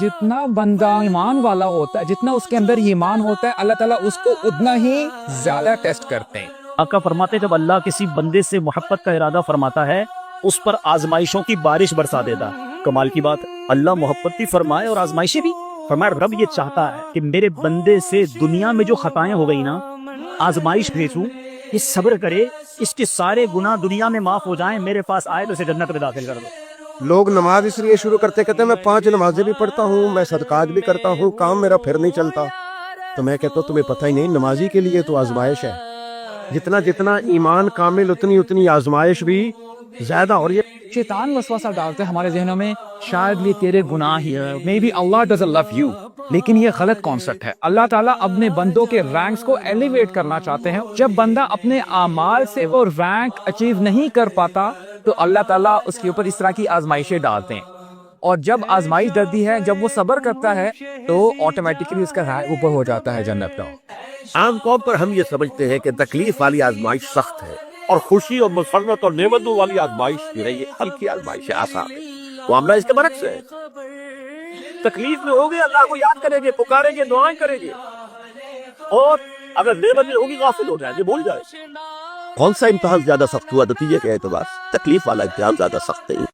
جتنا بندہ ایمان والا ہوتا ہے، جتنا اس کے اندر ایمان ہوتا ہے، اللہ تعالیٰ اس کو اتنا ہی زیادہ ٹیسٹ کرتے ہیں۔ آقا فرماتے ہیں جب اللہ کسی بندے سے محبت کا ارادہ فرماتا ہے اس پر آزمائشوں کی بارش برسا دیتا ہے۔ کمال کی بات، اللہ محبت بھی فرمائے اور آزمائشیں بھی فرمائے۔ رب یہ چاہتا ہے کہ میرے بندے سے دنیا میں جو خطائیں ہو گئی نا، آزمائش بھیجوں، یہ صبر کرے، اس کے سارے گناہ دنیا میں معاف ہو جائیں، میرے پاس آئے تو اسے جنت میں داخل کر دو۔ لوگ نماز اس لیے شروع کرتے کہتے ہیں میں 5 نمازیں بھی پڑھتا ہوں، میں صدقات بھی کرتا ہوں، کام میرا پھر نہیں چلتا۔ تو میں کہتا ہوں تمہیں پتہ ہی نہیں، نمازی کے لیے تو آزمائش ہے۔ جتنا جتنا ایمان کامل اتنی آزمائش بھی زیادہ ہو رہی ہے۔ شیطان وسوسہ ڈالتے ہیں ہمارے ذہنوں میں، شاید یہ تیرے گناہ ہی ہے، maybe Allah doesn't love you, لیکن یہ غلط کانسیپٹ ہے۔ اللہ تعالیٰ اپنے بندوں کے رینکس کو ایلیویٹ کرنا چاہتے ہیں۔ جب بندہ اپنے اعمال سے وہ رینک اچیو نہیں کر پاتا تو اللہ تعالیٰ اس کے اوپر اس طرح کی آزمائشیں ڈالتے ہیں، اور جب آزمائش ڈرتی ہے، جب وہ صبر کرتا ہے تو آٹومیٹکلی اس کا رینک اوپر ہو جاتا ہے جنت کا۔ عام طور پر ہم یہ سمجھتے ہیں کہ تکلیف والی آزمائش سخت ہے اور خوشی اور مسرت اور نعمتوں والی آزمائش جو ہے یہ ہلکی آزمائش ہے، آسان ہے۔ معاملہ اس کے برعکس ہے۔ تکلیف میں ہوگے اللہ کو یاد کریں گے، پکاریں گے، دعائیں کریں گے، اور اگر نعمت میں ہوگی غافل ہو جائیں گے، بھول جائیں۔ کون سا امتحان زیادہ سخت ہوا؟ نتیجے کے اعتبار سے تکلیف والا امتحان زیادہ سخت ہے۔